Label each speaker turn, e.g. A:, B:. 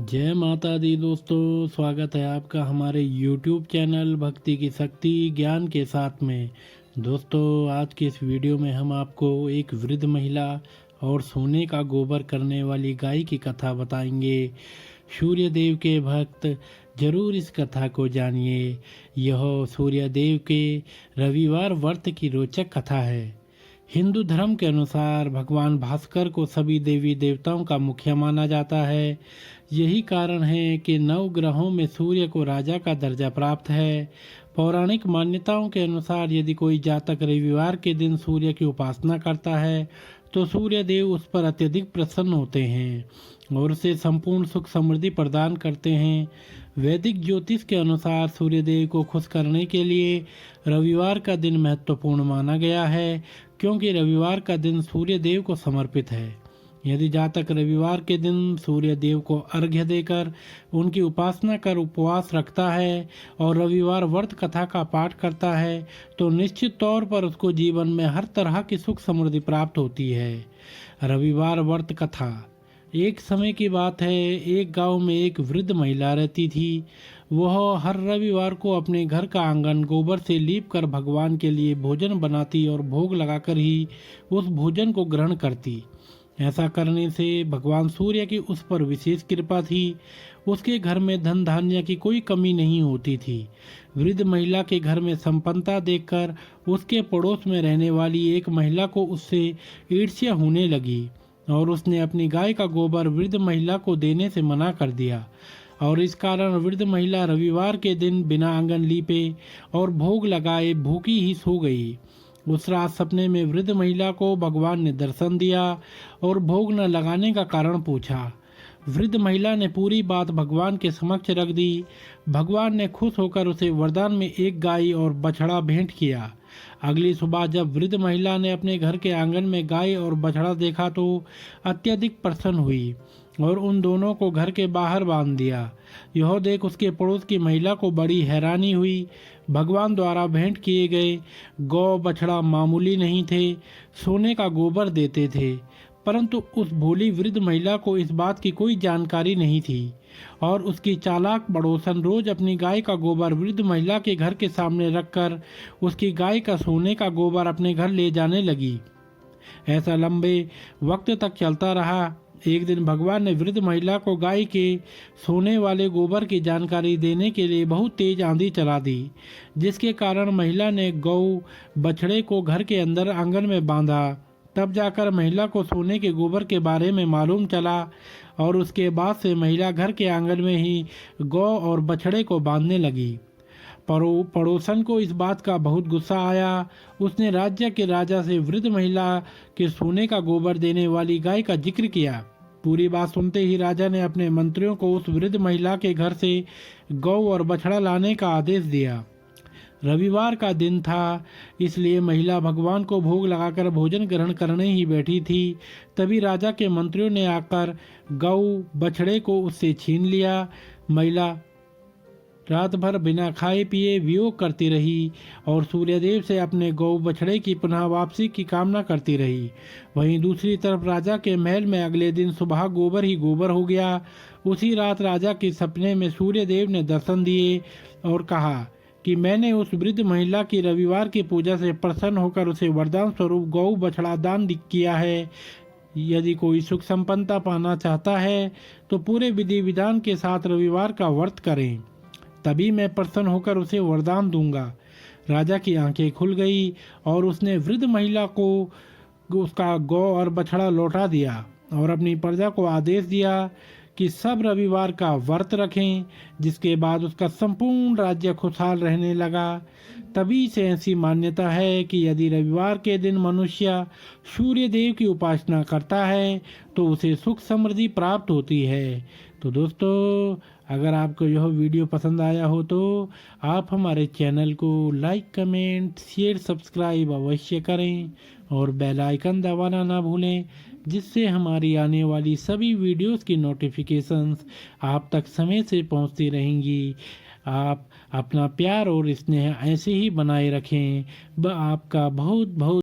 A: जय माता दी दोस्तों, स्वागत है आपका हमारे YouTube चैनल भक्ति की शक्ति ज्ञान के साथ में। दोस्तों, आज की इस वीडियो में हम आपको एक वृद्ध महिला और सोने का गोबर करने वाली गाय की कथा बताएंगे। सूर्य देव के भक्त जरूर इस कथा को जानिए। यह सूर्य देव के रविवार व्रत की रोचक कथा है। हिंदू धर्म के अनुसार भगवान भास्कर को सभी देवी देवताओं का मुखिया माना जाता है। यही कारण है कि 9 ग्रहों में सूर्य को राजा का दर्जा प्राप्त है। पौराणिक मान्यताओं के अनुसार यदि कोई जातक रविवार के दिन सूर्य की उपासना करता है तो सूर्य देव उस पर अत्यधिक प्रसन्न होते हैं और उसे संपूर्ण सुख समृद्धि प्रदान करते हैं। वैदिक ज्योतिष के अनुसार सूर्य देव को खुश करने के लिए रविवार का दिन महत्वपूर्ण माना गया है, क्योंकि रविवार का दिन सूर्य देव को समर्पित है। यदि जातक रविवार के दिन सूर्य देव को अर्घ्य देकर उनकी उपासना कर उपवास रखता है और रविवार व्रत कथा का पाठ करता है तो निश्चित तौर पर उसको जीवन में हर तरह की सुख समृद्धि प्राप्त होती है। रविवार व्रत कथा। एक समय की बात है, एक गांव में एक वृद्ध महिला रहती थी। वह हर रविवार को अपने घर का आंगन गोबर से लीप कर भगवान के लिए भोजन बनाती और भोग लगाकर ही उस भोजन को ग्रहण करती। ऐसा करने से भगवान सूर्य की उस पर विशेष कृपा थी। उसके घर में धन धान्य की कोई कमी नहीं होती थी। वृद्ध महिला के घर में संपन्नता देखकर उसके पड़ोस में रहने वाली एक महिला को उससे ईर्ष्या होने लगी और उसने अपनी गाय का गोबर वृद्ध महिला को देने से मना कर दिया और इस कारण वृद्ध महिला रविवार के दिन बिना आंगन लीपे और भोग लगाए भूखी ही सो गई। उस रात सपने में वृद्ध महिला को भगवान ने दर्शन दिया और भोग न लगाने का कारण पूछा। वृद्ध महिला ने पूरी बात भगवान के समक्ष रख दी। भगवान ने खुश होकर उसे वरदान में एक गाय और बछड़ा भेंट किया। अगली सुबह जब वृद्ध महिला ने अपने घर के आंगन में गाय और बछड़ा देखा तो अत्यधिक प्रसन्न हुई और उन दोनों को घर के बाहर बांध दिया। यह देख उसके पड़ोस की महिला को बड़ी हैरानी हुई। भगवान द्वारा भेंट किए गए गौ बछड़ा मामूली नहीं थे, सोने का गोबर देते थे, परंतु उस भोली वृद्ध महिला को इस बात की कोई जानकारी नहीं थी और उसकी चालाक पड़ोसन रोज अपनी गाय का गोबर वृद्ध महिला के घर के सामने रखकर उसकी गाय का सोने का गोबर अपने घर ले जाने लगी। ऐसा लंबे वक्त तक चलता रहा। एक दिन भगवान ने वृद्ध महिला को गाय के सोने वाले गोबर की जानकारी देने के लिए बहुत तेज आंधी चला दी, जिसके कारण महिला ने गौ बछड़े को घर के अंदर आंगन में बांधा। तब जाकर महिला को सोने के गोबर के बारे में मालूम चला और उसके बाद से महिला घर के आंगन में ही गौ और बछड़े को बांधने लगी। पड़ोसन को इस बात का बहुत गुस्सा आया। उसने राज्य के राजा से वृद्ध महिला के सोने का गोबर देने वाली गाय का जिक्र किया। पूरी बात सुनते ही राजा ने अपने मंत्रियों को उस वृद्ध महिला के घर से गौ और बछड़ा लाने का आदेश दिया। रविवार का दिन था, इसलिए महिला भगवान को भोग लगाकर भोजन ग्रहण करने ही बैठी थी। तभी राजा के मंत्रियों ने आकर गौ बछड़े को उससे छीन लिया। महिला रात भर बिना खाए पिए वियोग करती रही और सूर्यदेव से अपने गौ बछड़े की पुनः वापसी की कामना करती रही। वहीं दूसरी तरफ राजा के महल में अगले दिन सुबह गोबर ही गोबर हो गया। उसी रात राजा के सपने में सूर्यदेव ने दर्शन दिए और कहा कि मैंने उस वृद्ध महिला की रविवार की पूजा से प्रसन्न होकर उसे वरदान स्वरूप गौ बछड़ा दान किया है। यदि कोई सुख संपन्नता पाना चाहता है तो पूरे विधि विधान के साथ रविवार का व्रत करें, तभी मैं प्रसन्न होकर उसे वरदान दूंगा। राजा की आंखें खुल गई और उसने वृद्ध महिला को उसका गौ और बछड़ा लौटा दिया और अपनी प्रजा को आदेश दिया कि सब रविवार का व्रत रखें, जिसके बाद उसका संपूर्ण राज्य खुशहाल रहने लगा। तभी से ऐसी मान्यता है कि यदि रविवार के दिन मनुष्य सूर्य देव की उपासना करता है तो उसे सुख समृद्धि प्राप्त होती है। तो दोस्तों, अगर आपको यह वीडियो पसंद आया हो तो आप हमारे चैनल को लाइक, कमेंट, शेयर, सब्सक्राइब अवश्य करें और बेल आइकन दबाना ना भूलें, जिससे हमारी आने वाली सभी वीडियोस की नोटिफिकेशंस आप तक समय से पहुंचती रहेंगी। आप अपना प्यार और स्नेह ऐसे ही बनाए रखें। आपका बहुत बहुत